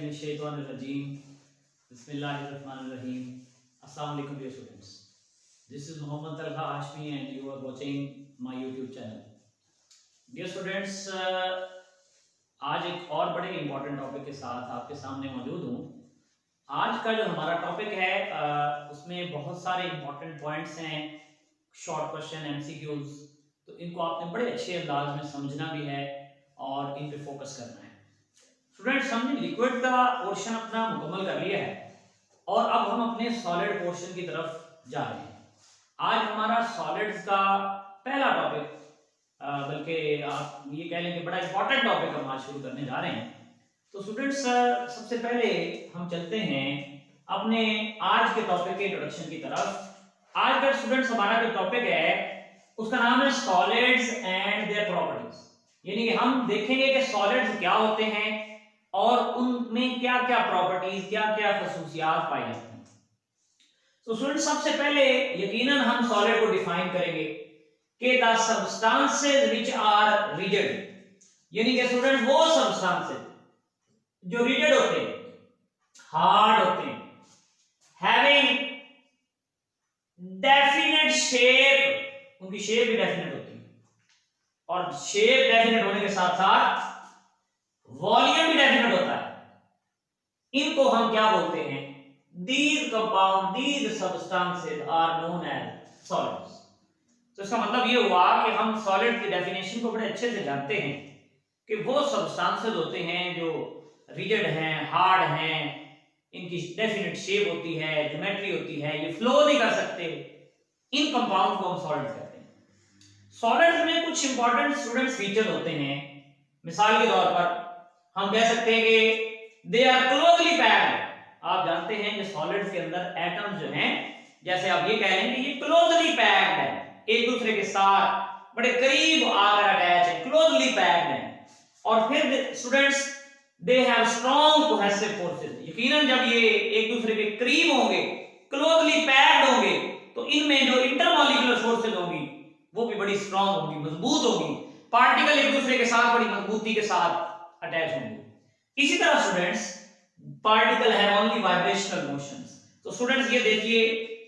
Billahiminash-shaytanir-rajeem. Bismillahir-rahmanir-rahim. Assalamu alaikum dear students. This is Mohammad Talha Hashmi and you are watching my YouTube channel. Dear students, आज एक और बड़े important topic के साथ आपके सामने मौजूद हूँ। आज का जो हमारा टॉपिक है उसमें बहुत सारे इंपॉर्टेंट पॉइंट्स हैं, शॉर्ट क्वेश्चन, एमसीक्यूज, तो इनको आपने बड़े अच्छे अंदाज में समझना भी है और इन पे फोकस करना है। स्टूडेंट्स, हमने लिक्विड का पोर्शन अपना मुकम्मल कर लिया है और अब हम अपने सॉलिड पोर्शन की तरफ जा रहे हैं। आज हमारा सॉलिड्स का पहला टॉपिक, बल्कि आप ये कह लें कि बड़ा इंपॉर्टेंट टॉपिक हम आज शुरू करने जा रहे हैं। तो स्टूडेंट्स, सबसे पहले हम चलते हैं अपने आज के टॉपिक के इंट्रोडक्शन की तरफ। आज का स्टूडेंट्स हमारा जो टॉपिक है उसका नाम है सॉलिड्स एंड देयर प्रॉपर्टीज, यानी कि हम देखेंगे कि सॉलिड्स क्या होते हैं और उनमें क्या क्या प्रॉपर्टीज, क्या क्या खसूसियात पाई जाती हैं। तो स्टूडेंट्स, सबसे पहले यकीनन हम सॉलिड को डिफाइन करेंगे कि the substances which are rigid, यानी कि स्टूडेंट्स वो सब्सटेंसेस जो रिजिड होते हैं, हार्ड होते हैं, हैविंग डेफिनेट शेप, उनकी शेप भी डेफिनेट होती है और शेप डेफिनेट होने के साथ साथ वॉल्यूम भी डेफिनेट होता है। इनको हम क्या बोलते हैं? These compound, these substances are known as solids. तो इसका मतलब ये हुआ कि हम सॉलिड की डेफिनेशन को बड़े अच्छे से जानते हैं कि वो सब्सटेंसेस होते हैं जो रिजिड हैं, हार्ड हैं, इनकी डेफिनेट शेप होती है, ज्योमेट्री होती है, ये फ्लो नहीं कर सकते। इन कंपाउंड को हम सॉलिड कहते हैं। सॉलिड्स में कुछ इंपॉर्टेंट स्टूडेंट्स फीचर होते हैं। मिसाल के तौर पर हम कह सकते हैं कि दे आर क्लोजली पैक्ड। आप जानते हैं कि सॉलिड्स के अंदर एटम्स जो हैं, जैसे आप ये कह लेंगे ये क्लोजली पैक्ड है, एक दूसरे के साथ बड़े करीब आकर अटैच है, क्लोजली पैक्ड है। और फिर students they have strong cohesive forces. यकीनन जब ये एक दूसरे के करीब होंगे, क्लोजली पैक्ड होंगे, तो इनमें जो इंटरमॉलिक्यूलर फोर्सेस होंगी वो भी बड़ी स्ट्रॉन्ग होंगी, मजबूत होंगी। पार्टिकल एक दूसरे के साथ बड़ी मजबूती के साथ अटैच होंगे। इसी तरह स्टूडेंट्स पार्टिकल है ओनली वाइब्रेशनल मोशंस। तो स्टूडेंट्स ये देखिए,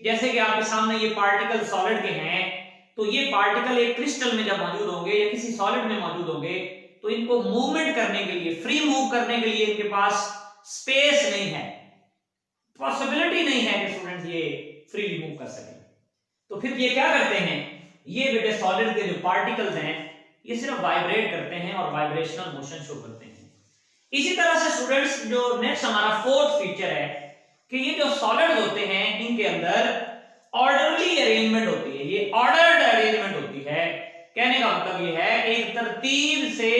जैसे कि आपके सामने ये पार्टिकल सॉलिड के हैं, तो ये पार्टिकल एक क्रिस्टल में जब मौजूद होंगे या किसी सॉलिड में मौजूद होंगे तो इनको मूवमेंट करने के लिए, फ्री मूव करने के लिए इनके पास स्पेस नहीं है, पॉसिबिलिटी नहीं है कि स्टूडेंट्स ये फ्रीली मूव कर सके। तो फिर ये क्या करते हैं, ये बेटे सॉलिड के जो पार्टिकल्स हैं ये सिर्फ वाइब्रेट करते हैं और वाइब्रेशनल मोशन शो करते हैं। इसी तरह से स्टूडेंट्स जो नेक्स्ट हमारा फोर्थ फीचर है कि ये जो सॉलिड्स होते हैं इनके अंदर ऑर्डरली अरेंजमेंट होती है, ये ऑर्डर्ड अरेंजमेंट होती है। कहने का मतलब ये है एक तरतीब से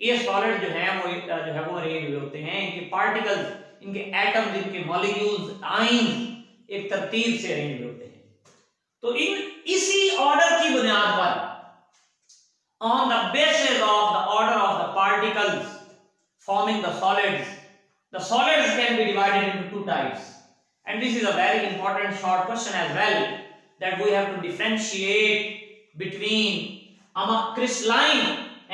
ये सॉलिड जो है वो अरेंज होते हैं। इनके पार्टिकल्स, इनके एटम्स, इनके मॉलिक्यूल्स, आयंस एक तरतीब से अरेंज होते हैं। तो इसी ऑर्डर की बुनियाद पर, on the basis of the order of the particles forming the solids can be divided into two types, and this is a very important short question as well, that we have to differentiate between crystalline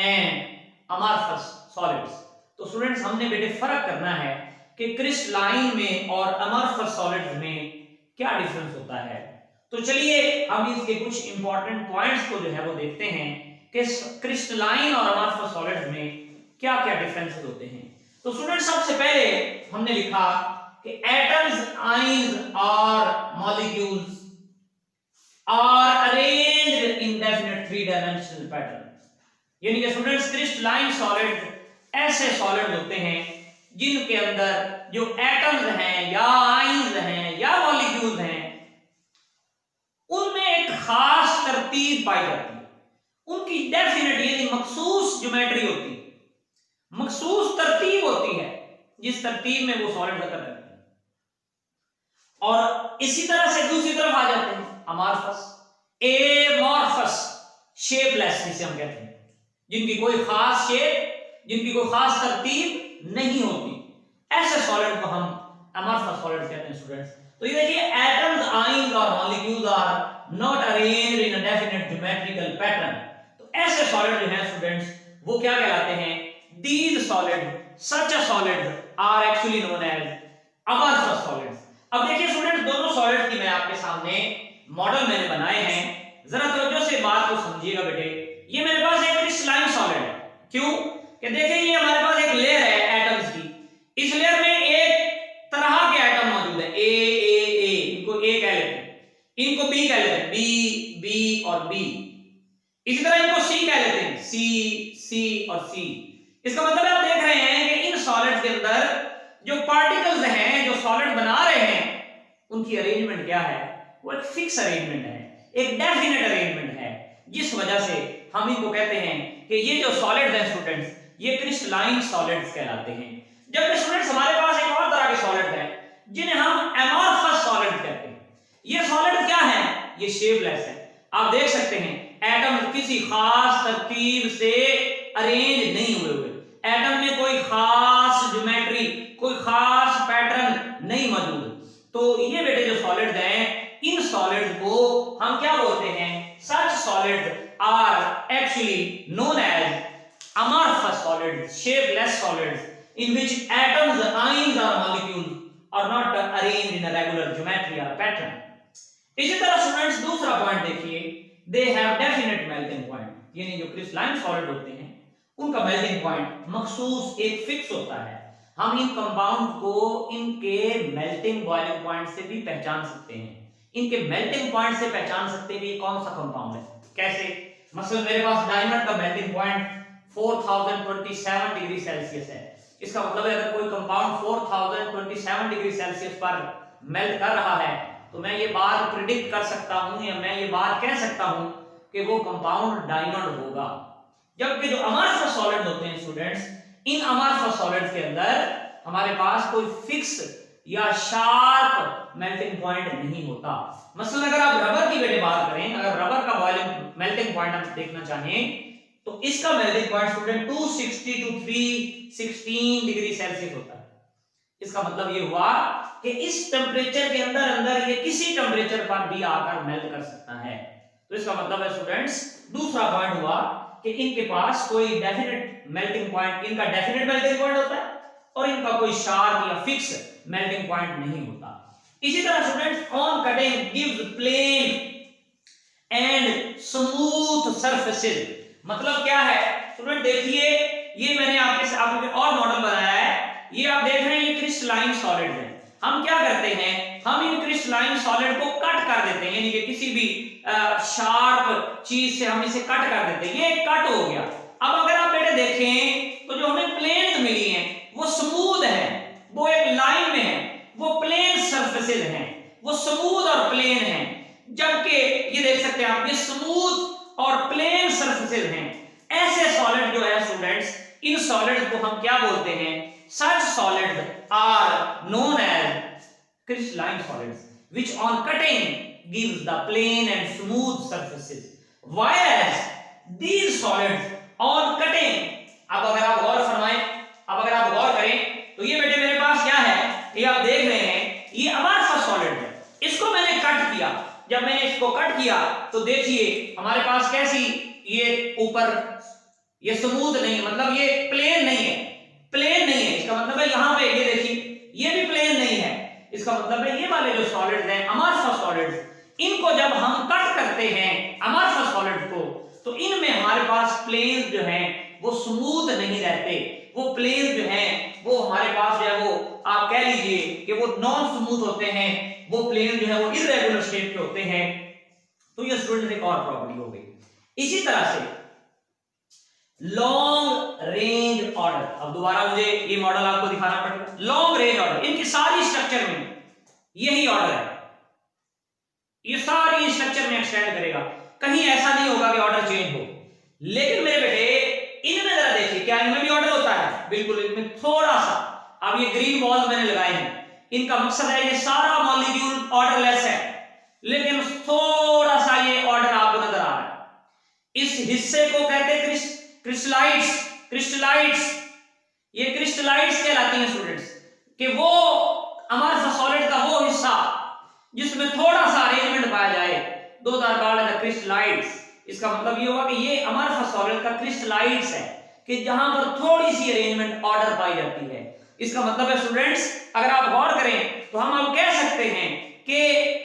and amorphous solids. तो students हमने बेटे फर्क करना है कि crystalline में और amorphous solids में क्या डिफरेंस होता है। तो चलिए हम इसके कुछ इंपॉर्टेंट पॉइंट्स को जो है वो देखते हैं कि क्रिस्टलाइन और अमॉर्फस सॉलिड्स में क्या क्या डिफरेंसेस होते हैं। तो स्टूडेंट्स सबसे पहले हमने लिखा कि एटम्स, आयंस और molecules are arranged in definite three dimensional pattern, यानी कि स्टूडेंट्स क्रिस्टलाइन सॉलिड ऐसे सॉलिड होते हैं जिनके अंदर जो एटम्स हैं या आयंस हैं या मॉलिक्यूल्स हैं उनमें एक खास तरतीब पाई जाती है, उनकी डेफिनेट यानी मखसूस ज्योमेट्री होती है, मखसूस तरतीब होती है जिस तरतीब में वो सॉलिड अकर करते हैं। और इसी तरह से दूसरी तरफ आ जाते हैं अमॉर्फस, एमॉर्फस, शेपलेस जिसे हम कहते हैं, जिनकी कोई खास शेप, जिनकी कोई खास तरतीब नहीं होती, ऐसे सॉलिड को हम अमॉर्फस सॉलिड कहते हैं स्टूडेंट्स। तो ये देखिए एटम्स, आयंस और molecules are not arranged in a definite geometrical pattern. तो ऐसे सॉलिड जो हैं स्टूडेंट्स वो क्या कहलाते हैं? These solid, such a solid are actually known as amorphous solids. अब देखिए स्टूडेंट, दोनों सॉलिड की मैं आपके सामने मॉडल मैंने बनाए हैं, जरा तवज्जो से बात को समझिएगा बेटे। ये मेरे पास एक क्रिस्टलाइन सॉलिड है, क्यों कि देखिए ये हमारे पास एक लेयर है एटम्स की, इस लेयर में एक तरह के एटम मौजूद है, ए, इनको ए कह लेते हैं, इनको बी कह लेते हैं, बी और बी, इसी तरह इनको सी कह लेते हैं, सी और सी। इसका मतलब आप देख रहे हैं कि इन सॉलिड्स के अंदर जो पार्टिकल्स हैं, जो सॉलिड बना रहे हैं, उनकी अरेंजमेंट क्या है, वो एक फिक्स अरेंजमेंट है, एक डेफिनेट अरेंजमेंट है, जिस वजह से हम इनको कहते हैं कि ये जो सॉलिड्स हैं स्टूडेंट्स, ये क्रिस्टलाइन सॉलिड्स कहलाते हैं। जबकि स्टूडेंट्स हमारे पास एक और तरह के सॉलिड हैं जिन्हें हम एमॉर्फस सॉलिड कहते हैं। ये सॉलिड क्या है, ये शेपलेस है। आप देख सकते हैं एटम किसी खास तरतीब से अरेंज नहीं हुए हुए, एटम में कोई खास ज्योमेट्री, कोई खास पैटर्न नहीं मौजूद। तो ये बेटे जो सॉलिड्स हैं, इन सॉलिड्स को हम क्या बोलते हैं, such solids are actually known as amorphous solids, shapeless solids in which atoms, ions or molecules are not arranged in a regular geometry or pattern. इसी तरह स्टूडेंट्स दूसरा पॉइंट देखिए, they have definite melting point, यानी जो crystalline solid होते हैं उनका melting point मखसूस एक फिक्स होता है। हम इन कंपाउंड को इनके मेल्टिंग बॉइलिंग पॉइंट से भी पहचान सकते हैं, इनके मेल्टिंग पॉइंट से पहचान सकते हैं कि ये कौन सा कंपाउंड है। कैसे, मसलन मेरे पास डायमंड का मेल्टिंग पॉइंट 4027 डिग्री सेल्सियस है, इसका मतलब है अगर कोई कंपाउंड 4027 डिग्री सेल्सियस पर मेल्ट कर रहा है तो मैं ये बात प्रिडिक्ट कर सकता हूं, या मैं ये बात कह सकता हूं कि वो कंपाउंड डायमंड होगा। जबकि जो अमरफस सॉलिड होते हैं स्टूडेंट्स, इन अमरफस सॉलिड्स के अंदर हमारे पास कोई फिक्स या शार्प मेल्टिंग पॉइंट नहीं होता। मसलन अगर आप रबर की बेटे बात करें, अगर रबर का बॉइलिंग मेल्टिंग पॉइंट आप देखना चाहें तो इसका melting point student 260 to 316 degree Celsius होता है। इसका मतलब ये हुआ कि इस टेम्परेचर के अंदर ये किसी टेम्परेचर पर भी आकर मेल्ट कर सकता है। तो इसका मतलब है स्टूडेंट्स, दूसरा पॉइंट हुआ कि इनके पास कोई डेफिनेट मेल्टिंग पॉइंट, इनका डेफिनेट मेल्टिंग पॉइंट होता है और इनका कोई शार्प या फिक्स मेल्टिंग पॉइंट नहीं होता। इसी तरह students, on cutting gives plane and smooth surfaces. मतलब क्या है स्टूडेंट, देखिए ये मैंने आपके और मॉडल बनाया है, ये आप देख रहे हैं ये क्रिस्टलाइन सॉलिड है। हम क्या करते हैं, हम इन क्रिस्टलाइन सॉलिड को कट कर देते हैं, यानी कि किसी भी शार्प चीज से हम इसे कट कर देते हैं, ये कट हो गया। अब अगर आप बेटे देखें तो जो हमें प्लेन मिली हैं वो स्मूथ है, वो एक लाइन में है, वो प्लेन सरफेसेस हैं, वो स्मूथ और प्लेन है। जबकि ये देख सकते हैं आप, ये स्मूथ और प्लेन सरफेसेस हैं। ऐसे सॉलिड जो है स्टूडेंट्स, इन सॉलिड्स को हम क्या बोलते हैं, such solids are known as crystalline solids which on cutting gives the plain and smooth surfaces, whereas these solids on cutting, अब अगर आप गौर फरमाएं, अब अगर आप गौर करें तो ये बेटे मेरे पास क्या है, ये आप देख रहे हैं ये अमरफस सॉलिड है, इसको मैंने कट किया। जब मैंने इसको कट किया तो देखिए हमारे पास कैसी, ये ऊपर ये स्मूथ नहीं है, मतलब ये प्लेन नहीं है, प्लेन नहीं है। इसका मतलब है यहाँ पे ये देखिए ये भी प्लेन नहीं है। इसका मतलब है ये वाले जो सॉलिड्स हैं अमरफस सॉलिड्स, इनको जब हम कट करते हैं अमरफस सॉलिड्स को, तो इनमें हमारे पास प्लेन जो हैं वो स्मूथ नहीं रहते, वो प्लेन जो हैं वो हमारे पास जो है वो आप कह लीजिए कि वो नॉन स्मूथ होते हैं, वो प्लेन जो है वो इर्रेगुलर शेप के होते हैं। तो ये स्टूडेंट एक और प्रॉपर्टी हो गई। इसी तरह से लॉन्ग रेंज ऑर्डर, अब दोबारा मुझे ये मॉडल आपको दिखाना पड़ेगा। लॉन्ग रेंज ऑर्डर, इनकी सारी स्ट्रक्चर में यही ऑर्डर है, ये सारी स्ट्रक्चर में एक्सटेंड करेगा, कहीं ऐसा नहीं होगा कि ऑर्डर चेंज हो। लेकिन मेरे बेटे इनमें जरा देखिए, क्या इनमें भी ऑर्डर होता है? बिल्कुल, इनमें थोड़ा सा, अब ये ग्रीन बॉल मैंने लगाए हैं, इनका मकसद है ये सारा मॉलिक्यूल ऑर्डरलेस है, लेकिन थोड़ा सा ये ऑर्डर आपको नजर आ रहा है। इस हिस्से को कहते हैं क्रिस्टलाइट्स। क्रिस्टलाइट्स, ये क्रिस्टलाइट्स कहलाती हैं स्टूडेंट्स, कि वो अमरफस सॉलिड का वो हिस्सा जिसमें थोड़ा सा अरेंजमेंट पाया जाए, दो आर कॉल्ड द क्रिस्टलाइट्स। इसका मतलब ये हुआ कि ये अमरफस सॉलिड का क्रिस्टलाइट्स है, कि जहां पर थोड़ी सी अरेंजमेंट ऑर्डर पाई जाती है। इसका मतलब है स्टूडेंट्स, अगर आप गौर करें तो हम अब कह सकते हैं कि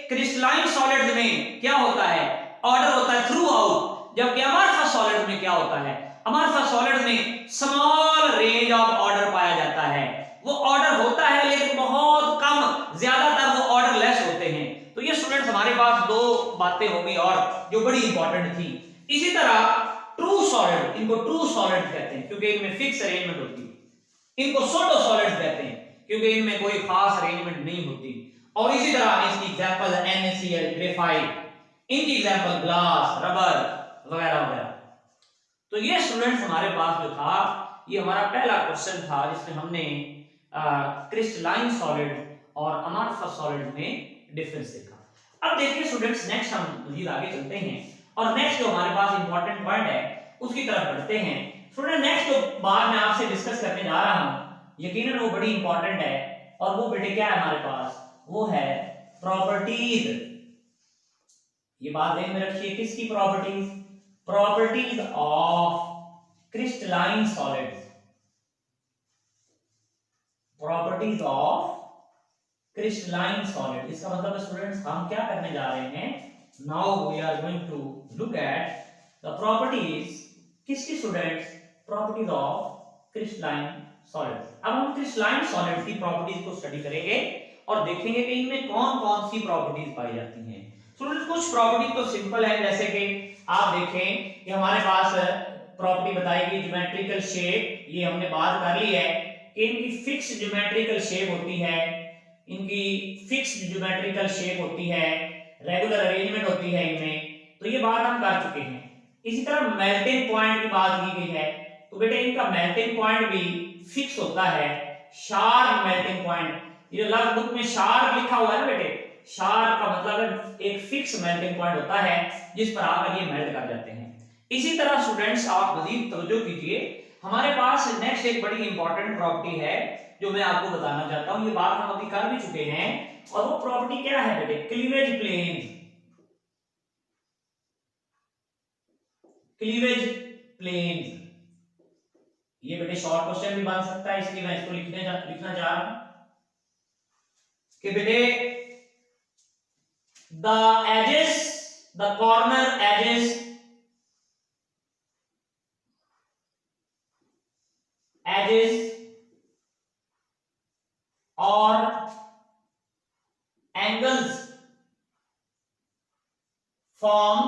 क्रिस्टलाइन सॉलिड्स में क्या होता है, ऑर्डर होता है थ्रू आउट, जबकि अमरफस सॉलिड्स में क्या होता है, अमरफस सॉलिड्स में स्मॉल रेंज ऑफ ऑर्डर पाया जाता है। वो ऑर्डर होता है लेकिन बहुत कम, ज्यादातर वो ऑर्डर लेस होते हैं। तो ये स्टूडेंट्स हमारे पास दो बातें होंगी और जो बड़ी इंपॉर्टेंट थी। इसी तरह ट्रू सॉलिड, इनको ट्रू सॉलिड कहते हैं क्योंकि इनमें फिक्स अरेंजमेंट होती है। इनको सूडो सॉलिड कहते हैं क्योंकि इनमें कोई खास अरेंजमेंट नहीं होती। और इसी तरह इसकी एग्जांपल NaCl, ग्रेफाइट, इनकी एग्जांपल ग्लास, रबर वगैरह वगैरह। तो ये स्टूडेंट्स हमारे पास जो था, ये हमारा पहला क्वेश्चन था जिसमें हमने क्रिस्टलाइन सॉलिड और अमरफस सॉलिड में डिफरेंस देखा। अब देखिए स्टूडेंट्स, नेक्स्ट हम मजीद आगे चलते हैं और नेक्स्ट जो हमारे पास इंपॉर्टेंट पॉइंट है उसकी तरफ बढ़ते हैं। स्टूडेंट नेक्स्ट जो बात मैं आपसे डिस्कस करने जा रहा हूं, यकीनन वो बड़ी इंपॉर्टेंट है और वो बेटे क्या है हमारे पास, वो है प्रॉपर्टीज। ये बात ध्यान में रखिए, किसकी properties, properties of crystalline solids, properties of crystalline solid. इसका मतलब है स्टूडेंट्स हम क्या करने जा रहे हैं, now we are going to look at the properties, किसकी students, properties of crystalline solids. अब हम क्रिस्टलाइन सॉलिड्स की प्रॉपर्टीज को स्टडी करेंगे और देखेंगे कि इनमें कौन कौन सी प्रॉपर्टीज पाई जाती हैं। स्टूडेंट्स कुछ प्रॉपर्टी तो सिंपल है, जैसे कि आप देखें कि हमारे पास प्रॉपर्टी बताई गई ज्योमेट्रिकल शेप, ये हमने बात कर ली है कि इनकी फिक्स ज्योमेट्रिकल शेप होती है, इनकी फिक्स्ड ज्योमेट्रिकल शेप होती है, रेगुलर अरेंजमेंट होती है इनमें, तो ये बात हम कर चुके हैं। इसी तरह मेल्टिंग पॉइंट की बात की गई है, तो बेटे इनका मेल्टिंग पॉइंट भी फिक्स होता है, शार्प मेल्टिंग पॉइंट। ये लफ्ज बुक में शार्प लिखा हुआ है ना बेटे, शार्प का मतलब है एक फिक्स मेल्टिंग पॉइंट होता है जिस पर आकर ये मेल्ट कर जाते हैं। इसी तरह स्टूडेंट्स आप मजीद तवज्जो कीजिए, हमारे पास नेक्स्ट एक बड़ी इंपॉर्टेंट प्रॉपर्टी है जो मैं आपको बताना चाहता हूं। ये बात हम अभी कर भी चुके हैं और वो प्रॉपर्टी क्या है बेटे, क्लीवेज प्लेन। क्लीवेज प्लेन, ये बेटे शॉर्ट क्वेश्चन भी बन सकता है, इसलिए मैं इसको लिखना चाह रहा हूं कि बेटे the edges, the corner edges और angles form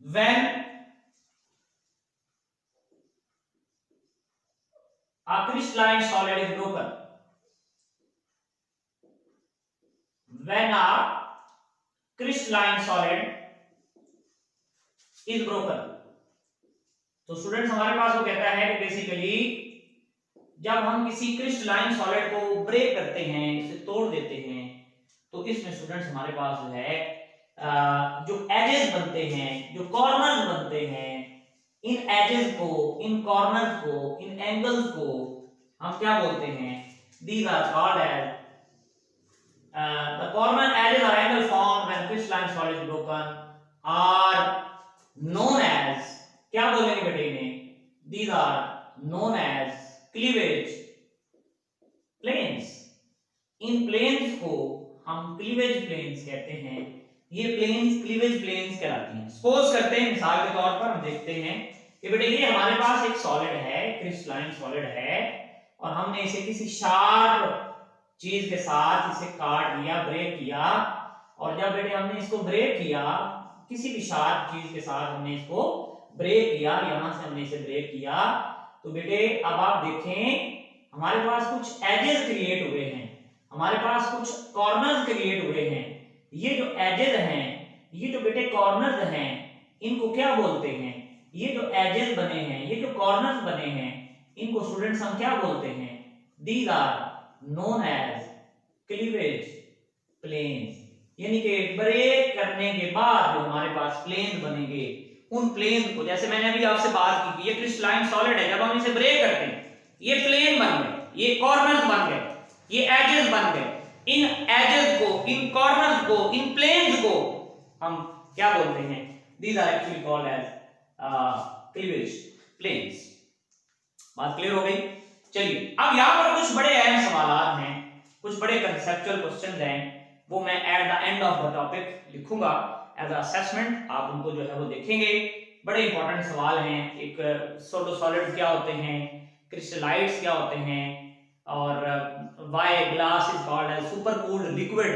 when a crystalline solid is broken, when a crystalline solid is broken। तो स्टूडेंट्स हमारे पास वो कहता है कि बेसिकली जब हम किसी क्रिस्टलाइन सॉलिड को ब्रेक करते हैं, इसे तोड़ देते हैं, तो इसमें स्टूडेंट्स हमारे पास जो है जो एजेस बनते हैं, जो कॉर्नर्स बनते हैं, इन एजेस को, इन कॉर्नर्स को, इन एंगल्स को हम क्या बोलते हैं, these are called as the corner edges और angle form when crystalline solid is broken are known as, क्या बोलेंगे बेटे इन्हें, these are known as cleavage planes. इन प्लेन्स को हम क्लीवेज प्लेन्स कहते हैं, ये प्लेन्स क्लीवेज प्लेन्स कहलाती हैं। सपोज करते हैं, मिसाल के तौर पर हम देखते हैं कि बेटे ये हमारे पास एक सॉलिड है, क्रिस्टलाइन सॉलिड है, और हमने इसे किसी शार्प चीज के साथ इसे काट लिया, ब्रेक किया, और जब बेटे हमने इसको ब्रेक किया, किसी भी शार्प चीज के साथ हमने इसको ब्रेक किया, यहां से हमने इसे ब्रेक किया, तो बेटे अब आप देखें हमारे पास कुछ एजेस क्रिएट हुए हैं, हमारे पास कुछ कॉर्नर्स क्रिएट हुए हैं। ये जो एजेस हैं, ये जो बेटे कॉर्नर्स हैं, इनको क्या बोलते हैं, ये जो एजेस बने हैं, ये जो कॉर्नर्स बने हैं, इनको स्टूडेंट्स हम क्या बोलते हैं, these are known as cleavage planes. यानी कि ब्रेक करने के बाद जो हमारे पास प्लेन बनेंगे, उन प्लेन को, जैसे मैंने अभी आपसे बात की, ये क्रिस्टलाइन सॉलिड है, जब हम इसे ब्रेक करते हैं ये प्लेन बन गए, ये कॉर्नर्स बन गए, ये एजेस बन गए। इन एजेस को, इन कॉर्नर्स को, इन प्लेन्स को हम क्या बोलते हैं, these are actually called as cleavage. Planes. बात क्लियर हो गई? चलिए अब यहां पर कुछ बड़े अहम सवाल हैं, कुछ बड़े कंसेप्चुअल क्वेश्चन हैं, वो मैं at the end of the topic लिखूंगा एज असेसमेंट। आप उनको जो है वो देखेंगे। बड़े इंपॉर्टेंट सवाल हैं। एक सोडो सॉलिड्स क्या होते हैं, क्रिस्टलाइट्स क्या होते हैं, और why glass is called as super cooled liquid.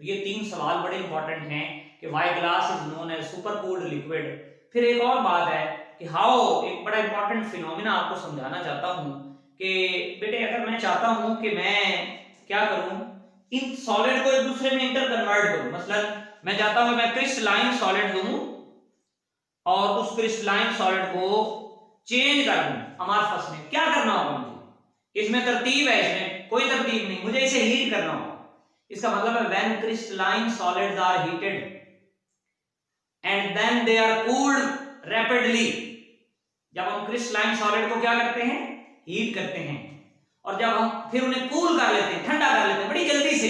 ये 3 सवाल बड़े इंपॉर्टेंट हैं कि why glass is known as super cooled liquid. फिर एक और बात है कि हाउ, एक बड़ा इंपॉर्टेंट फिनोमेना आपको समझाना चाहता हूं कि बेटे अगर मैं चाहता हूं कि मैं क्या करूं, इन सॉलिड को एक दूसरे में इंटर कन्वर्ट करूं। मतलब मैं चाहता हूं मैं क्रिस्टलाइन सॉलिड लूं और उस क्रिस्टलाइन सॉलिड को चेंज कर दूं अमॉर्फस में। क्या करना होगा मुझे? इसमें तरतीब है, इसमें कोई तरतीब नहीं, मुझे इसे हीट करना होगा। इसका मतलब है when crystalline solids are heated and then they are cooled rapidly. जब हम क्रिस्टलाइन सॉलिड को क्या करते हैं, हीट करते हैं, और जब हम फिर उन्हें कूल कर लेते हैं, ठंडा कर लेते हैं बड़ी जल्दी से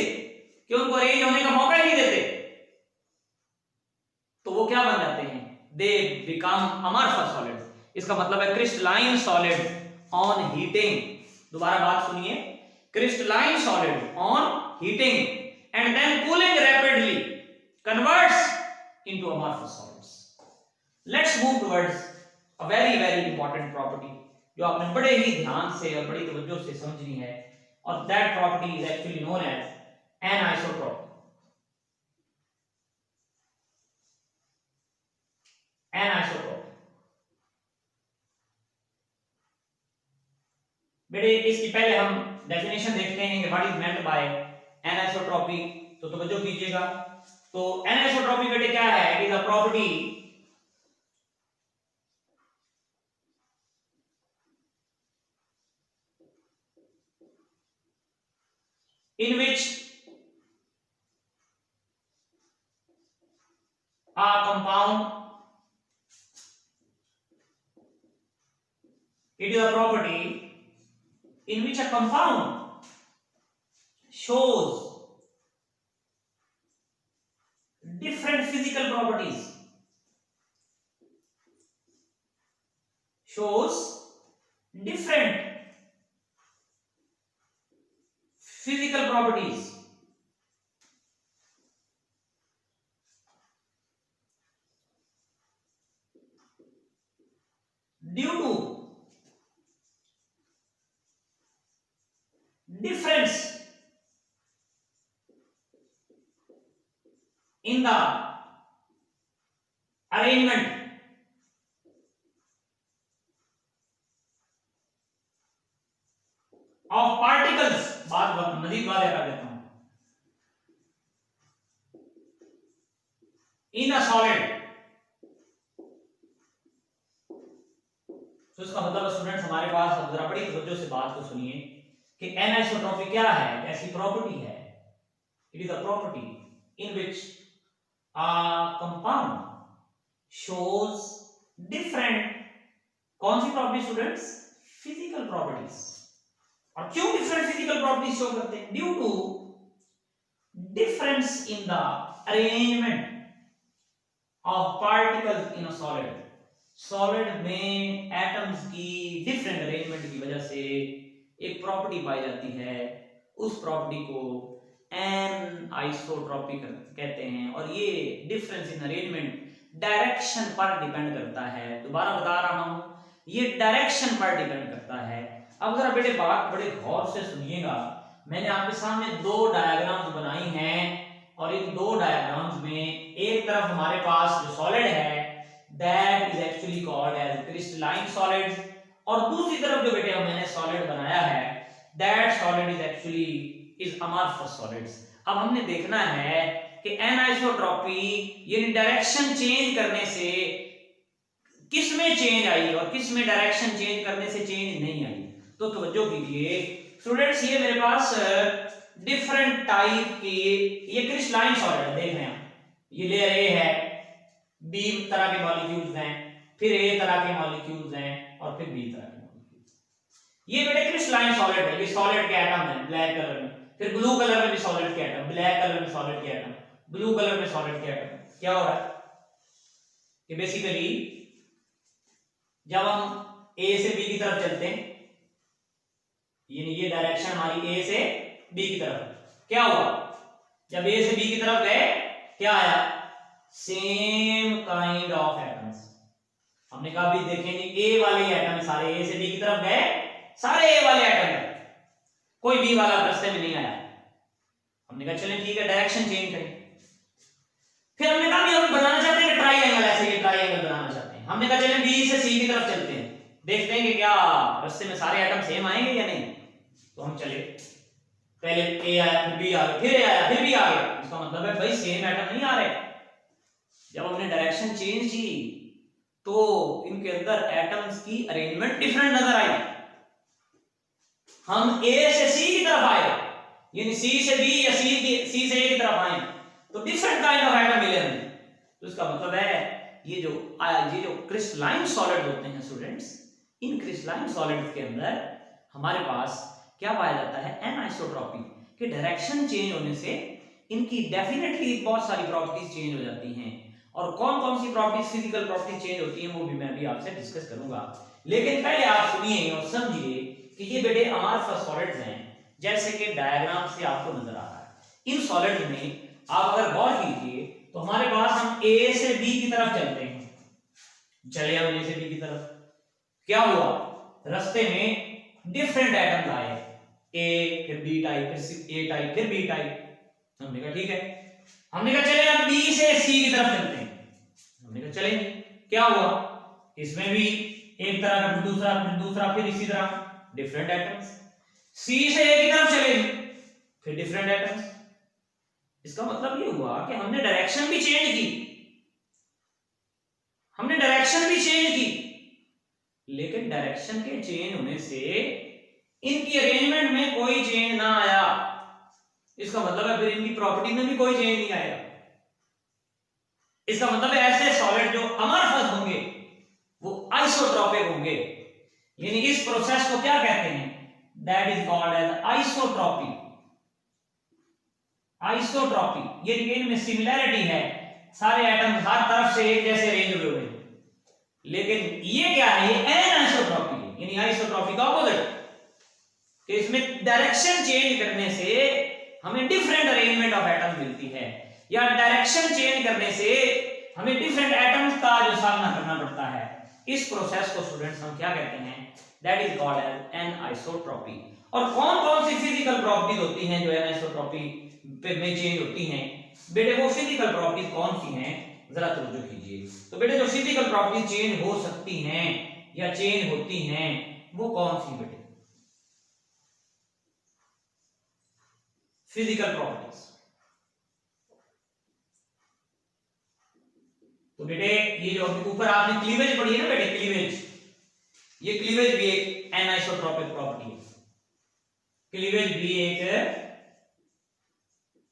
कि उनको अरेंज होने का मौका ही नहीं देते, तो वो क्या बन जाते हैं, दे बिकम अमॉर्फस सॉलिड्स। इसका मतलब है क्रिस्टलाइन सॉलिड ऑन हीटिंग, दोबारा बात सुनिए, crystalline solid on heating and then cooling rapidly converts into amorphous solids. Let's move towards a very important property जो आपने बड़े ही ध्यान से और बड़ी तवज्जो से समझनी है, और that property is actually known as anisotropy. Anisotropy बेटे इसकी पहले हम डेफिनेशन देखते हैं कि what is meant by anisotropy, तो तवज्जो कीजिएगा। तो एनिसोट्रॉपी बेटे क्या है? It is a property in which a compound, it is a property in which a compound shows different physical properties, shows different physical properties due to difference in the arrangement of particles। बात मजीद वादे कर देता हूं, in a solid। तो इसका मतलब students हमारे पास, अब जरा बड़ी तवज्जो से बात को सुनिए कि एनिसोट्रॉपी क्या है, ऐसी प्रॉपर्टी है, it is a property in which a compound shows different, कौन सी प्रॉपर्टी स्टूडेंट्स? Physical properties. और क्यों डिफरेंट फिजिकल प्रॉपर्टीज शो करते हैं? Due to difference in the arrangement of particles in a solid. Solid में atoms की different arrangement की वजह से एक प्रॉपर्टी पाई जाती है, उस प्रॉपर्टी को एनिसोट्रॉपी कहते हैं। और ये डिफरेंस इन अरेंजमेंट डायरेक्शन पर डिपेंड करता है। दोबारा बता रहा हूं, ये डायरेक्शन पर डिपेंड करता है। अब जरा बेटे बात बड़े गौर से सुनिएगा। मैंने आपके सामने 2 डायग्राम्स बनाई हैं, और इन 2 डायग्राम्स में एक तरफ हमारे पास जो सॉलिड है that is actually called as crystalline solids, और दूसरी तरफ जो बेटे मैंने सॉलिड बनाया है that solid is actually is amorphous solids. अब हमने देखना है कि एनिसोट्रॉपी यानी डायरेक्शन चेंज करने से किस में चेंज आई और किस में डायरेक्शन चेंज करने से चेंज नहीं आई। तो तवज्जो कीजिए स्टूडेंट्स, ये मेरे पास डिफरेंट टाइप के ये क्रिस्टलाइन सॉलिड देख रहे हैं। ये लेयर ए है, बी तरह के मॉलिक्यूल्स हैं, फिर ए तरह के मॉलिक्यूल्स हैं, और फिर बी तरह के मॉलिक्यूल्स। ये बेटे क्रिस्टलाइन सॉलिड है, ये सॉलिड के एटम है ब्लैक कलर में, फिर ब्लू कलर में भी सॉलिड के एटम, ब्लैक कलर में सॉलिड के एटम, ब्लू कलर में सॉलिड के एटम। क्या हो रहा है कि बेसिकली जब हम ए से बी की तरफ चलते हैं, ये डायरेक्शन हमारी ए से बी की तरफ, क्या हुआ जब ए से बी की तरफ गए क्या आया, सेम काइंड ऑफ एटम्स। हमने कहा भी देखेंगे ए वाले एटम सारे ए से बी की तरफ गए, सारे ए वाले एटम, कोई बी वाला रास्ते में नहीं आया। हमने कहा चलें ठीक है डायरेक्शन चेंज करें। फिर हमने कहा हम बनाना चाहते हैं ट्राइंगल, ऐसे ये ट्राइंगल बनाना चाहते हैं। हमने कहा चलें बी से सी की तरफ चलते हैं, देखते हैं कि क्या रास्ते में सारे एटम सेम आएंगे या नहीं। तो हम चले, पहले ए आया फिर बी आ गया, फिर ए आया फिर बी आ गया, इसका मतलब है भाई सेम एटम नहीं आ रहे। जब हमने डायरेक्शन चेंज की तो इनके अंदर एटम्स की अरेंजमेंट डिफरेंट नजर आई। हम ए से सी की तरफ आए, यानी सी से बी या सी से ए की तरफ आए तो डिफरेंट काइंड ऑफ एटम मिले हमें। तो इसका मतलब है ये जो क्रिस्टलाइन सॉलिड होते हैं स्टूडेंट्स, इन क्रिस्टलाइन सॉलिड्स के अंदर हमारे पास क्या पाया जाता है, एनाइसोट्रॉपी, कि डायरेक्शन चेंज होने से इनकी डेफिनेटली बहुत सारी प्रॉपर्टीज चेंज हो जाती हैं। और कौन कौन सी प्रॉपर्टीज, फिजिकल प्रॉपर्टीज चेंज होती हैं वो भी मैं भी आपसे डिस्कस करूंगा। लेकिन पहले आप सुनिए और समझिए कि ये बेटे अमॉर्फस सॉलिड्स हैं, जैसे कि डायग्राम से आपको नजर आ रहा है। इन सॉलिड्स में आप अगर गौर कीजिए तो हमारे पास हम ए से बी की तरफ चलते हैं, चले हम ए से बी की तरफ, क्या हुआ रास्ते में डिफरेंट एटम्स आए, ए फिर बी टाइप फिर ए टाइप फिर बी टाइप। हमने कहा ठीक है, हमने कहा चले अब बी से सी की तरफ चलते हैं। हमने कहा चलेंगे, क्या हुआ इसमें भी एक तरह फिर दूसरा फिर इसी तरह डिफरेंट एटम्स। सी से ए की तरफ चलेंगे फिर डिफरेंट एटम्स। इसका मतलब ये हुआ कि हमने डायरेक्शन भी चेंज की, लेकिन डायरेक्शन के चेंज होने से इनकी अरेंजमेंट में कोई चेंज ना आया। इसका मतलब है फिर इनकी प्रॉपर्टी में भी कोई चेंज नहीं आएगा। इसका मतलब है ऐसे सॉलिड जो अमॉर्फस होंगे वो आइसोट्रोपिक होंगे, यानी इस प्रोसेस को क्या कहते हैं, that is called as isotropy. Isotropy ये इनमें सिमिलैरिटी है, सारे एटम हर तरफ से एक जैसे अरेंज हुए हुए, लेकिन ये क्या है, ये एनाइसोट्रॉपी है, यानी आइसोट्रॉपी का ऑपोजिट। कि इसमें डायरेक्शन चेंज करने से हमें डिफरेंट अरेंजमेंट ऑफ एटम्स मिलती है, या डायरेक्शन चेंज करने से हमें डिफरेंट एटम्स का जो सामना करना पड़ता है। इस प्रोसेस को स्टूडेंट्स हम क्या कहते हैं, that is called as anisotropy. और कौन कौन सी फिजिकल प्रॉपर्टीज होती हैं जो एनाइसोट्रॉपी में चेंज होती हैं बेटे, वो फिजिकल प्रॉपर्टीज कौन सी हैं जरा तवज्जो कीजिए। तो बेटे जो फिजिकल प्रॉपर्टीज चेंज हो सकती हैं या चेंज होती हैं वो कौन सी बेटे, फिजिकल प्रॉपर्टीज। तो बेटे ये जो ऊपर आपने क्लीवेज पढ़ी है ना बेटे, क्लीवेज, ये क्लीवेज भी एक एनाइसोट्रॉपिक प्रॉपर्टी है। क्लीवेज भी एक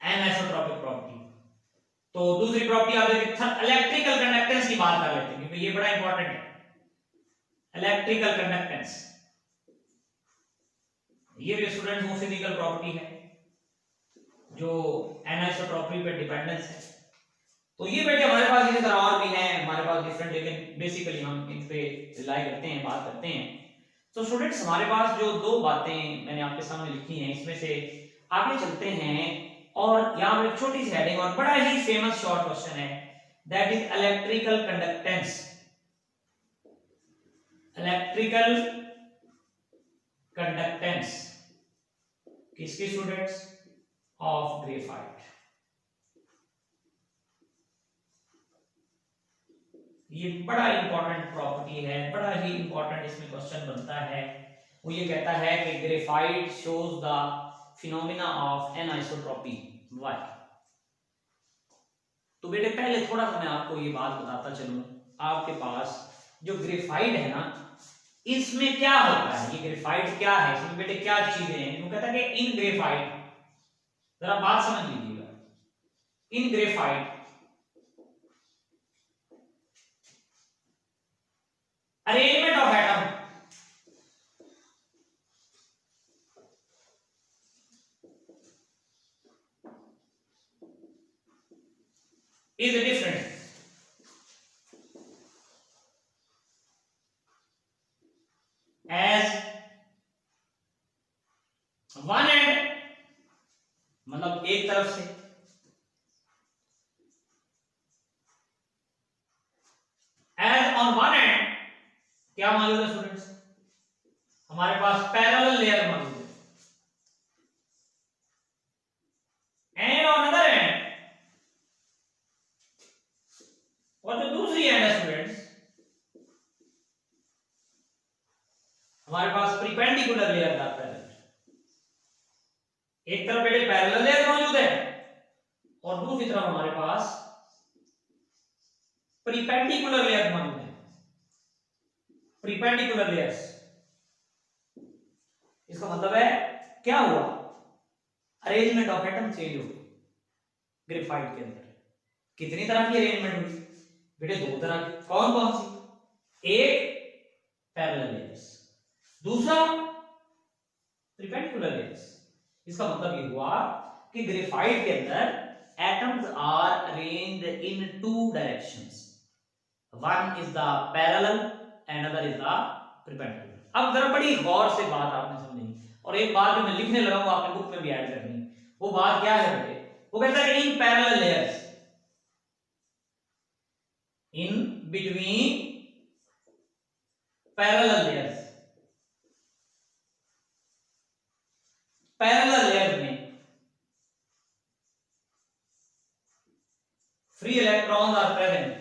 एनाइसोट्रॉपिक प्रॉपर्टी। तो दूसरी प्रॉपर्टी आप देखिए, इलेक्ट्रिकल कंडक्टेंस की बात कर लेते हैं क्योंकि ये बड़ा इंपॉर्टेंट है। इलेक्ट्रिकल कंडक्टेंस ये भी स्टूडेंट्स वो फिजिकल प्रॉपर्टी है जो एनाइसोट्रॉपी पे डिपेंडेंस है। तो ये बेटे हमारे पास इसी तरह और भी हैं हमारे पास डिफरेंट, लेकिन बेसिकली हम इन पे रिलाई करते हैं, बात करते हैं। तो स्टूडेंट्स हमारे पास जो दो बातें मैंने आपके सामने लिखी हैं इसमें से आगे चलते हैं, और यहां पर एक छोटी सी हेडिंग और बड़ा ही फेमस शॉर्ट क्वेश्चन है, that is electrical conductance. Electrical conductance किसकी स्टूडेंट्स, ऑफ ग्रेफाइट। ये बड़ा इंपॉर्टेंट प्रॉपर्टी है, बड़ा ही इंपॉर्टेंट इसमें क्वेश्चन बनता है। वो ये कहता है कि graphite shows the phenomena of anisotropy, why. तो बेटे पहले थोड़ा सा मैं आपको ये बात बताता चलूं, आपके पास जो ग्रेफाइट है ना इसमें क्या होता है, ये ग्रेफाइट क्या है, इसमें बेटे क्या चीजें हैं। वो कहता है कि इन ग्रेफाइट, जरा बात समझ लीजिएगा, in graphite arrangement of atom is different as one end, मतलब एक तरफ से, एज ऑन वन एंड क्या मौजूद है स्टूडेंट्स, हमारे पास पैरेलल लेयर मौजूद है, एंड ऑन अदर एंड, और जो दूसरी एंड है स्टूडेंट्स, हमारे पास परपेंडिकुलर लेयर था पैरेलल, एक तरफ बेटे पैरेलल लेयर मौजूद है और दूसरी तरफ हमारे पास परपेंडिकुलर लेयर मौजूद है, परपेंडिकुलर लेयर्स। इसका मतलब है क्या हुआ, अरेंजमेंट ऑफ एटम चेंज हो गई ग्रेफाइट के अंदर। कितनी तरह की अरेंजमेंट हुई बेटे, दो तरह की। कौन कौन सी, एक पैरेलल लेयर्स, दूसरा परपेंडिकुलर लेयर्स। इसका मतलब ये हुआ कि ग्रेफाइट के अंदर atoms are arranged in two directions, one is the parallel and other is the perpendicular. अब जरा बड़ी गौर से बात आपने समझनी, और एक बात जो मैं लिखने लगा हूं आपने बुक में भी ऐड करनी, वो बात क्या है बेटे, वो कहता है in parallel layers, in between parallel layers, parallel layers में free electrons are present,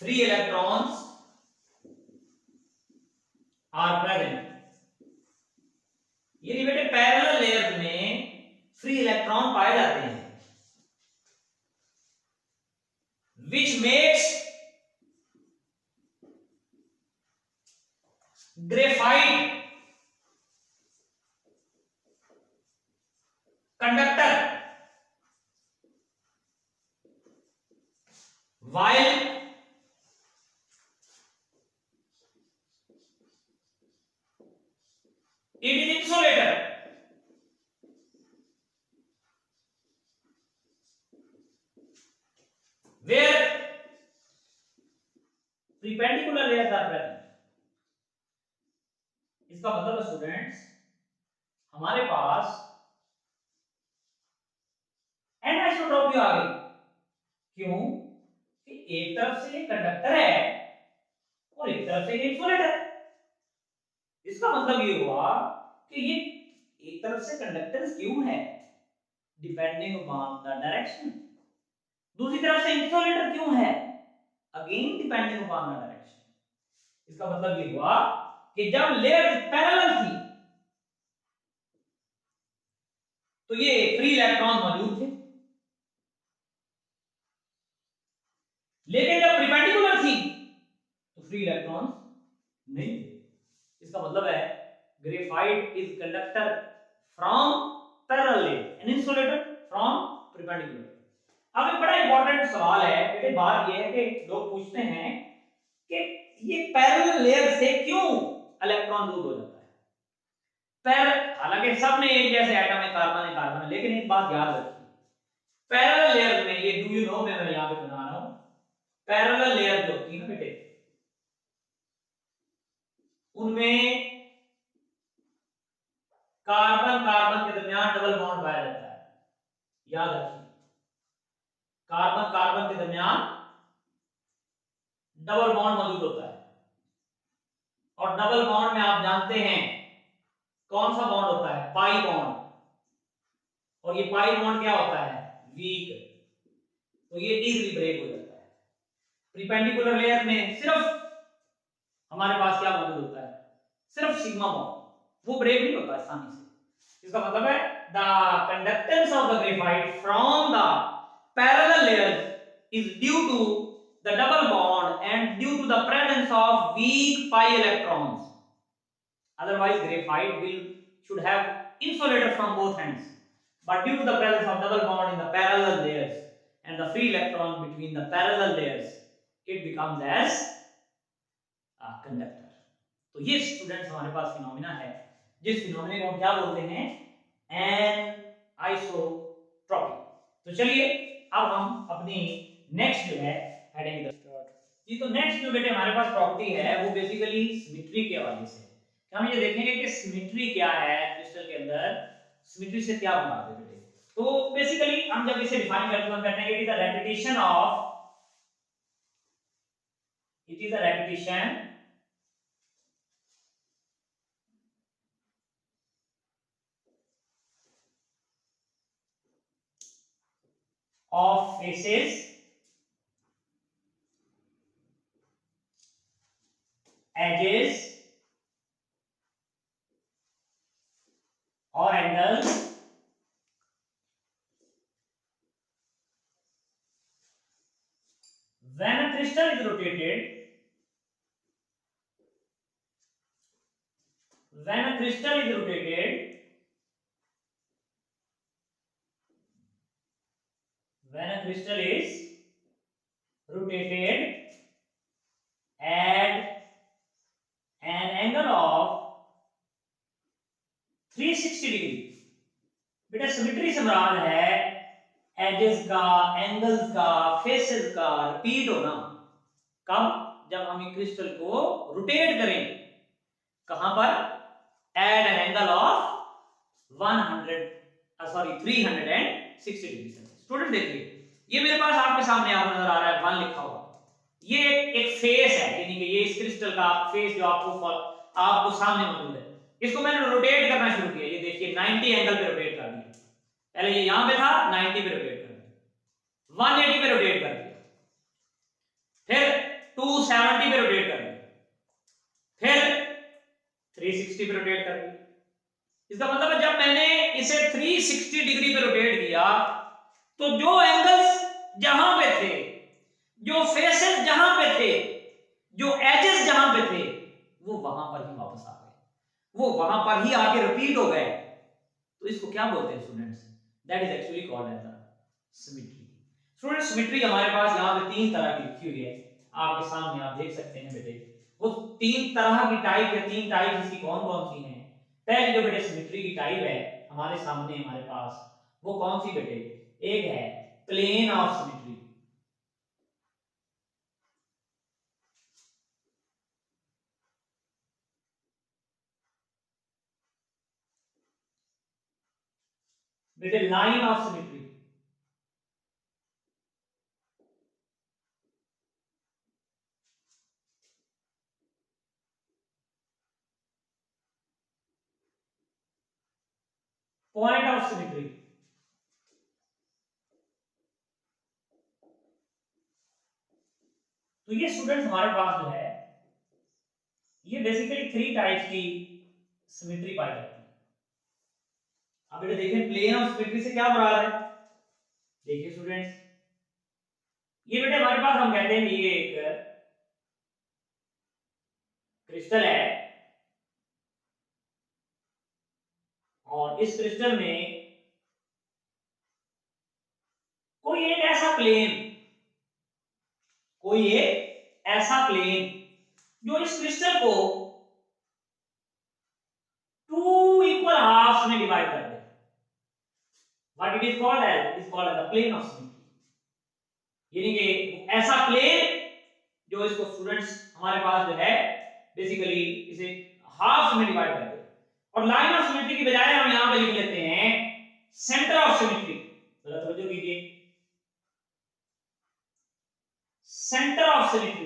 free electrons are present. ये बेटे पैरेलल लेयर्स में फ्री इलेक्ट्रॉन पाए जाते हैं, which makes graphite conductor, while it is insulator। Where perpendicular layers are present। इसका मतलब है स्टूडेंट्स हमारे पास एनिसोट्रॉपी आ गई, क्यों कि एक तरफ से कंडक्टर है और एक तरफ से इंसुलेटर। इसका मतलब ये हुआ कि ये एक तरफ से कंडक्टर्स क्यों है, डिपेंडिंग अपॉन द डायरेक्शन, दूसरी तरफ से इंसुलेटर क्यों है, again depending upon the direction. इसका मतलब ये हुआ कि जब लेयर पैरेलल थी तो ये फ्री इलेक्ट्रॉन मौजूद थे, लेकिन जब परपेंडिकुलर थी तो फ्री इलेक्ट्रॉन्स नहीं थे। इसका मतलब है graphite is conductor from parallel layer and insulator from perpendicular. अब एक बड़ा इंपॉर्टेंट सवाल है बेटे, बात ये है कि लोग पूछते हैं कि ये पैरेलल लेयर से क्यों इलेक्ट्रॉन दूर हो जाता है। हालांकि सब में एक जैसे एटम है, कार्बन है कार्बन है, लेकिन एक बात याद रखिए, पैरेलल लेयर में ये डू यू नो में मैं यहां पे बना रहा हूं, पैरेलल लेयर जो होती है ना बेटे, उनमें कार्बन कार्बन के दरमियान डबल बॉन्ड पाया जाता है। याद रखिए, कार्बन कार्बन के दरमियान डबल बॉन्ड मौजूद होता है, और डबल बॉन्ड में आप जानते हैं कौन सा बॉन्ड होता है, पाई बॉन्ड, और ये पाई बॉन्ड क्या होता है, वीक, तो ये इजीली ब्रेक हो जाता है। परपेंडिकुलर लेयर में सिर्फ हमारे पास क्या मौजूद होता है, सिर्फ सिग्मा बॉन्ड, वो ब्रेक नहीं होता आसानी से। इसका मतलब है the conductance of the graphite from the parallel layers is due to the double bond and due to the presence of weak pi electrons, otherwise graphite should have insulator from both ends, but due to the presence of double bond in the parallel layers and the free electron between the parallel layers, it becomes as a conductor। तो ये students हमारे पास phenomena है, जिस phenomena को हम क्या बोलते हैं, एनिसोट्रॉपी। तो चलिए अब हम अपनी नेक्स्ट जो है हेडिंग स्टार्ट। जी तो नेक्स्ट जो बेटे हमारे पास प्रॉपर्टी है वो बेसिकली सिमेट्री के हवाले से हम ये देखेंगे कि सिमेट्री क्या है क्रिस्टल के अंदर, सिमेट्री से क्या बनाते हैं बेटे। तो बेसिकली हम जब इसे डिफाइन करते हैं हम कहते हैं कि it is the repetition of faces, edges or angles when a crystal is rotated. When a crystal is rotated, when a crystal is rotated at an angle of 360 degree. बेटा सिमेट्री से मुराद है edges का, angles का, faces का repeat होना। कब? जब हम एक क्रिस्टल को रोटेट करें, कहां पर? At an angle of 360 degree. Student देखिए ये मेरे पास आपके सामने आपको नजर आ रहा है 1 लिखा हुआ, ये एक फेस है, यानी कि ये इस क्रिस्टल का फेस जो आपको सामने मौजूद है, इसको मैंने रोटेट करना शुरू किया। ये देखिए 90 एंगल पे रोटेट कर दिया। पहले ये यहां पे था, 90 पे रोटेट कर दिया, 180 पे रोटेट कर दिया, फिर 270 पे रोटेट कर दिया, फिर 360 पे रोटेट कर दिया। इसका मतलब है जब मैंने इसे 360 डिग्री पे रोटेट किया तो जो एंगल्स जहां पे थे, जो फेसेस जहां पे थे, जो एजेस जहां पे थे, वो वहां पर ही वापस आ गए, वो वहां पर ही आके रिपीट हो गए। तो इसको क्या बोलते हैं students? That is actually called as the symmetry. Students symmetry हमारे पास यहां पे 3 तरह की लिखी हुई है, आपके सामने आप देख सकते हैं बेटे। वो 3 तरह की टाइप या 3 टाइप इसकी कौन कौन सी हैं? पहली जो बेटे सिमेट्री की टाइप है हमारे सामने हमारे पास, वो कौन सी बेटे? एक है प्लेन ऑफ सिमेट्री। बेटे line of symmetry. Point of symmetry. तो ये स्टूडेंट्स हमारे पास जो है ये बेसिकली 3 टाइप्स की सिमेट्री पाई जाती है। अब बेटे देखें प्लेन ऑफ सिमेट्री से क्या मुराद है? देखिए स्टूडेंट्स ये बेटे हमारे पास हम कहते हैं ये एक क्रिस्टल है और इस क्रिस्टल में कोई एक ऐसा प्लेन जो इस क्रिस्टल को 2 इक्वल हाफ्स में डिवाइड कर दे। What it is called as? It is called as the plane of symmetry. यानी कि ऐसा प्लेन जो इसको स्टूडेंट्स हमारे पास जो है बेसिकली इसे हाफ में डिवाइड कर दे। और लाइन ऑफ सिमेट्री की बजाय हम यहां पे लिख लेते हैं सेंटर ऑफ सिमेट्री। जरा तवज्जो कीजिए, सेंटर ऑफ सिमेट्री।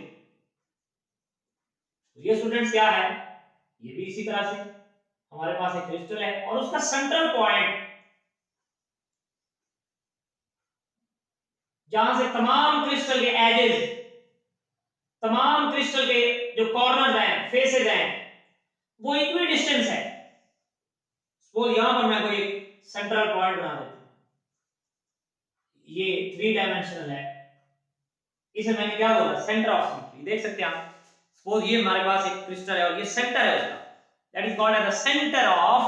तो ये स्टूडेंट्स क्या है? ये भी इसी तरह से हमारे पास एक क्रिस्टल है और उसका सेंट्रल पॉइंट जहां से तमाम क्रिस्टल के एजेस, तमाम क्रिस्टल के जो कॉर्नर्स हैं, फेसेस हैं, वो इक्वी डिस्टेंस है। सपोज यहां पर मैं कोई सेंट्रल पॉइंट बना देता हूं, ये 3 डायमेंशनल है, इसे मैंने क्या बोला? Centre of symmetry. देख सकते हैं आप, सपोज ये हमारे पास एक क्रिस्टल है और ये सेंटर है उसका, that is called as the centre of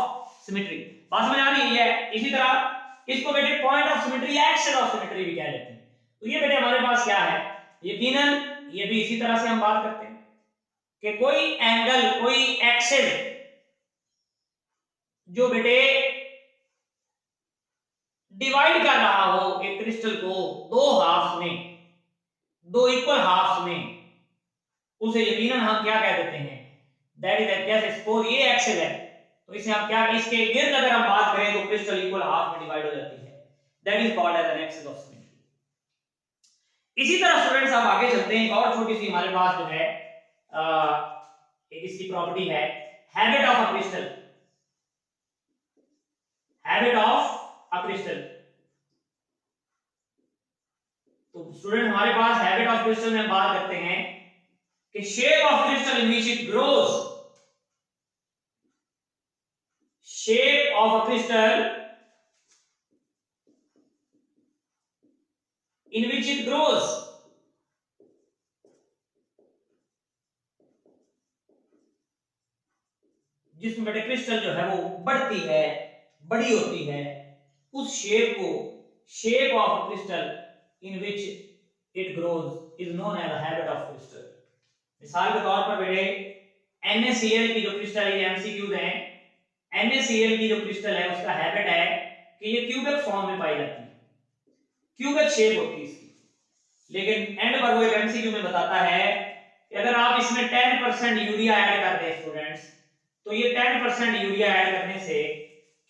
symmetry. बात समझ आ रही है? इसी तरह इसको बेटे point of symmetry, axis of symmetry भी कह देते हैं। तो ये बेटे हमारे पास क्या है? यकीनन ये भी इसी तरह से हम बात करते हैं कि कोई एंगल, कोई एक्सिस जो बेटे डिवाइड कर रहा हो एक क्रिस्टल को 2 हाफ्स में, 2 इक्वल हाफ्स में, उसे यकीनन हम क्या कह देते हैं, दैट इज जैसे सपोज ये एक्सेल है, तो इसे हम क्या, इसके गिर्द अगर हम बात करें तो क्रिस्टल इक्वल हाफ में डिवाइड हो जाती है, that is called as an axis of symmetry. इसी तरह स्टूडेंट्स आप आगे चलते हैं, एक और छोटी सी हमारे पास जो है एक इसकी प्रॉपर्टी है habit of a crystal, habit of a crystal. तो स्टूडेंट हमारे पास हैबिट ऑफ क्रिस्टल में बात करते हैं कि shape of crystal in which it grows, shape of a crystal in which it grows, जिसमें बेटे क्रिस्टल जो है वो बढ़ती है, बड़ी होती है, उस शेप को shape of crystal in which it grows is known as habit of crystal. मिसाल के तौर पर बेटे NaCl की जो क्रिस्टल है, एमसीक्यूज हैं, NaCl की जो क्रिस्टल है उसका हैबिट है कि ये क्यूबिक फॉर्म में पाई जाती है, क्यूबिक शेप होती है इसकी, लेकिन एंड पर वो एक एमसीक्यू में बताता है कि अगर आप इसमें 10% यूरिया ऐड कर दें स्टूडेंट्स, तो ये 10% यूरिया ऐड करने से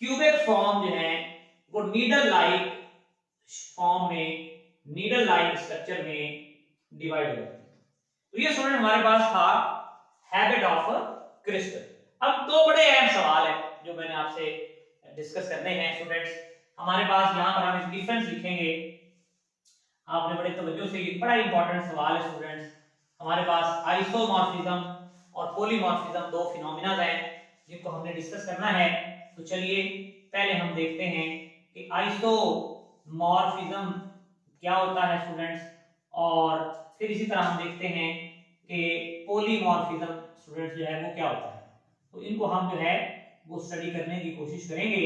क्यूबिक फॉर्म जो है वो नीडल लाइक फॉर्म में, नीडल लाइक स्ट्रक्चर में डिवाइड हो जाती है। तो ये स्टूडेंट हमारे पास था हैबिट ऑफ क्रिस्टल। अब दो बड़े अहम सवाल है जो मैंने आपसे डिस्कस करने हैं स्टूडेंट्स। हमारे पास यहाँ पर हम इस डिफरेंस लिखेंगे, आपने बड़े तवज्जो से, बड़ा इंपॉर्टेंट सवाल है स्टूडेंट्स। हमारे पास आइसोमॉर्फिज्म और पॉलीमॉर्फिज्म दो फिनोमिना हैं जिनको हमने डिस्कस करना है। तो चलिए पहले हम देखते हैं कि आइसोमॉर्फिज्म क्या होता है स्टूडेंट्स, और फिर इसी तरह हम देखते हैं कि पॉलीमॉर्फिज्म स्टूडेंट्स जो है वो क्या होता है। तो इनको हम जो है वो स्टडी करने की कोशिश करेंगे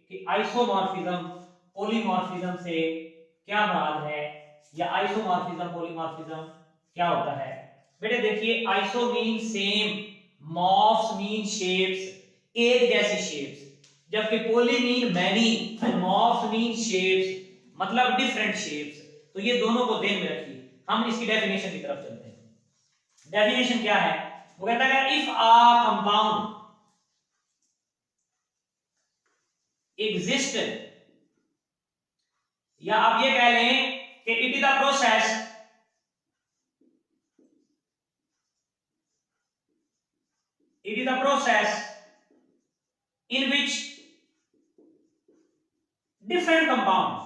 कि आइसोमॉर्फिज्म पॉलीमॉर्फिज्म से क्या मुराद है, या आइसोमॉर्फिज्म पॉलीमॉर्फिज्म क्या होता है। बेटे देखिए, iso mean same, morphs mean shapes, एक जैसी शेप्स, जबकि poly mean many and morphs mean shapes, मतलब डिफरेंट शेप्स। तो ये दोनों को ध्यान में रखिए। हम इसकी डेफिनेशन की तरफ चलते हैं। डेफिनेशन क्या है, वो कहता है इफ अ कंपाउंड एग्जिस्ट, या आप ये कह लें कि it is the process in which different compounds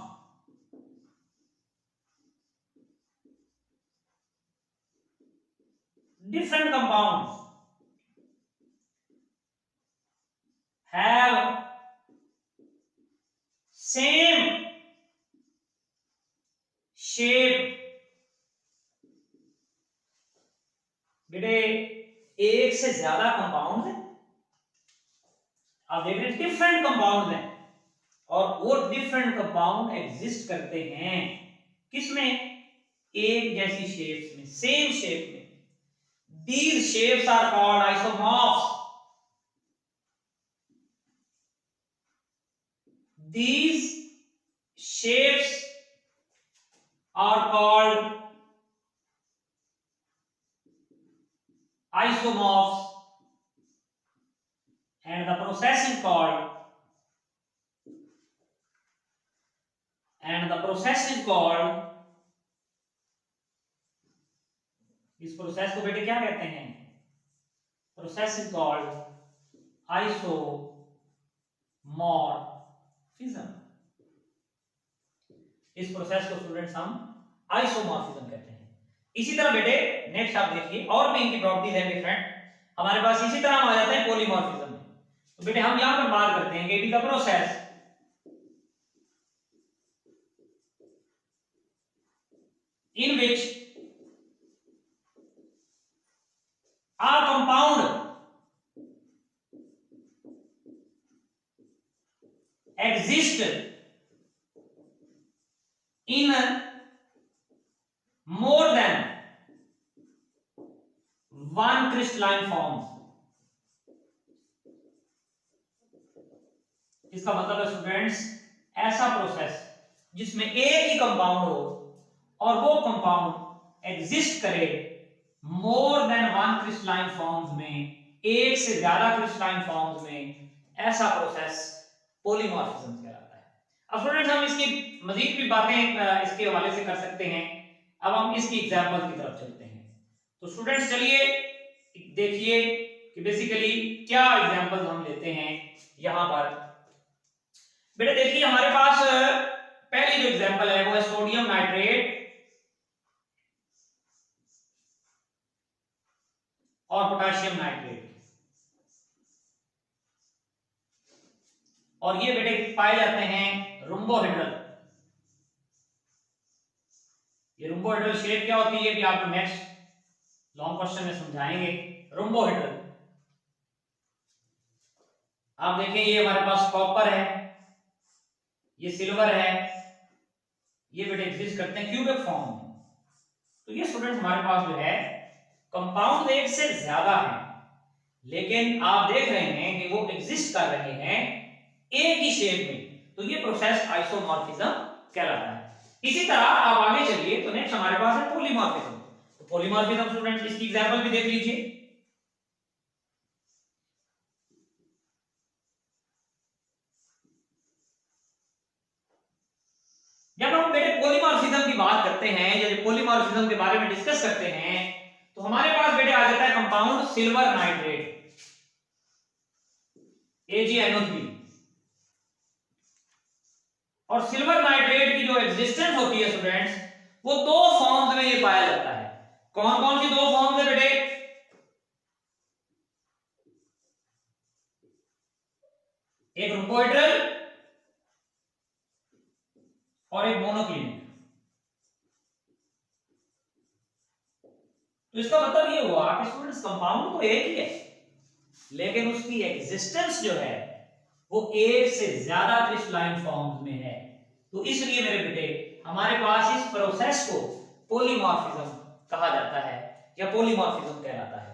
have same shape। बेटे एक से ज्यादा कंपाउंड है, आप देख रहे हैं डिफरेंट कंपाउंड हैं, और वो डिफरेंट कंपाउंड एग्जिस्ट करते हैं किसमें, एक जैसी शेप्स में, सेम शेप में। These shapes are called isomorphs. These shapes are called isomorphs, and the process is called इस प्रोसेस को बेटे क्या कहते हैं, प्रोसेस इज कॉल्ड आइसोमॉर्फिज्म। इस प्रोसेस को स्टूडेंट्स हम आइसोमॉर्फिज्म कहते हैं। इसी तरह बेटे नेक्स्ट आप देखिए, और भी इनकी प्रॉपर्टीज हैं डिफरेंट हमारे पास। इसी तरह हम आ जाते हैं पॉलीमॉर्फिज्म में। तो बेटे हम यहां पर बात करते हैं कि it is the process in which a compound exists in more than one crystalline forms। इसका मतलब है स्टूडेंट्स, ऐसा प्रोसेस जिसमें एक ही कंपाउंड हो और वो कंपाउंड एग्जिस्ट करे more than one crystalline forms में, एक से ज्यादा क्रिस्टलाइन फॉर्म्स में, ऐसा प्रोसेस पॉलीमॉर्फिज्म कहलाता है। अब स्टूडेंट्स हम इसकी मजीद भी बातें इसके हवाले से कर सकते हैं। अब हम इसकी एग्जांपल की तरफ चलते हैं। तो स्टूडेंट्स चलिए देखिए कि बेसिकली क्या एग्जांपल्स हम लेते हैं यहां पर। बेटा देखिए हमारे पास पहली जो एग्जांपल है वो है सोडियम नाइट्रेट और पोटेशियम नाइट्रेट। और ये बेटे पाए जाते हैं रोम्बोहेड्रल। ये रोम्बोहेड्रल शेप क्या होती है भी आपको नेक्स्ट लॉन्ग क्वेश्चन में समझाएंगे। रोम्बोहेड्रल आप देखें ये हमारे पास कॉपर है, ये सिल्वर है, ये बेटे एग्जिस्ट करते हैं क्यूबिक फॉर्म में। तो ये स्टूडेंट हमारे पास जो है कंपाउंड एक से ज्यादा है, लेकिन आप देख रहे हैं कि वो एग्जिस्ट कर रहे हैं एक ही शेप में। तो ये प्रोसेस आइसोमॉर्फिज्म कहलाता है। इसी तरह आप आगे चलिए तो नेक्स्ट हमारे पास है पॉलीमॉर्फिज्म। तो पॉलीमॉर्फिज्म स्टूडेंट्स इसकी एग्जांपल भी देख लीजिए। जब हम बेटे पॉलीमॉर्फिज्म की बात करते हैं या पॉलीमॉर्फिज्म के बारे में डिस्कस करते हैं तो हमारे पास बेटे आ जाता है कंपाउंड सिल्वर नाइट्रेट AgNO3। और सिल्वर नाइट्रेट की जो एग्जिस्टेंस होती है स्टूडेंट्स वो दो फॉर्म्स में ये पाया जाता है। कौन कौन सी दो फॉर्म्स है बेटे? एक रोम्बोहेड्रल और एक मोनोक्लिनिक। तो इसका मतलब ये हुआ कि स्टूडेंट्स कंपाउंड तो एक ही है, लेकिन उसकी एग्जिस्टेंस जो है वो एक से ज्यादा क्रिस्टलाइन फॉर्म्स में है। तो इसलिए मेरे बेटे हमारे पास इस प्रोसेस को पॉलीमॉर्फिज्म कहा जाता है या पॉलीमॉर्फिज्म कहलाता है।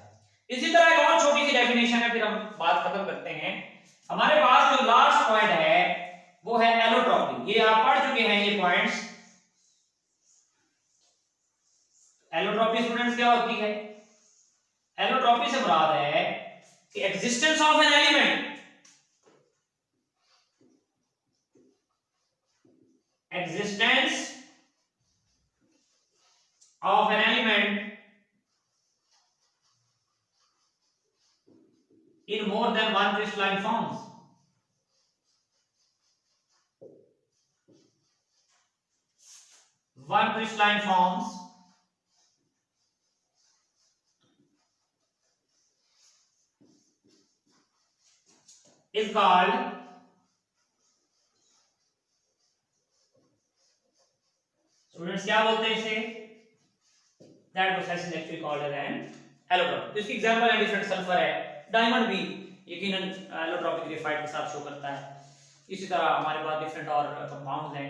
इसी तरह एक और छोटी सी डेफिनेशन है, फिर हम बात खत्म करते हैं। हमारे पास जो लास्ट पॉइंट है वो है एलोट्रॉपी। ये आप पढ़ चुके हैं ये पॉइंट्स। एलोट्रॉपी स्टूडेंट्स क्या होती है? एलोट्रॉपी से मुराद है कि existence of an element, existence of an element in more than one crystalline forms. One crystalline forms is called students क्या बोलते हैं इसे? That process is actually called as an allotropy. तो इसकी एग्जांपल है डिफरेंट सल्फर है, diamond भी यकीनन एलोट्रॉपिक ग्रेफाइट के साथ शो करता है। इसी तरह हमारे पास डिफरेंट और कंपाउंड्स हैं।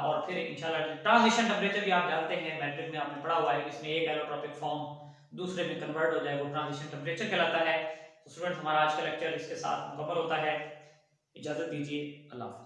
और फिर इंशाल्लाह ट्रांजिशन टेंपरेचर भी आप जानते हैं, मैट्रिक में आपने पढ़ा हुआ है, इसमें एक एलोट्रॉपिक फॉर्म दूसरे में कन्वर्ट हो जाए वो ट्रांजिशन टेंपरेचर कहलाता है। तो स्टूडेंट्स हमारा आज का लेक्चर इसके साथ मुकम्मल होता है। इजाजत दीजिए, अल्लाह हाफ़िज़।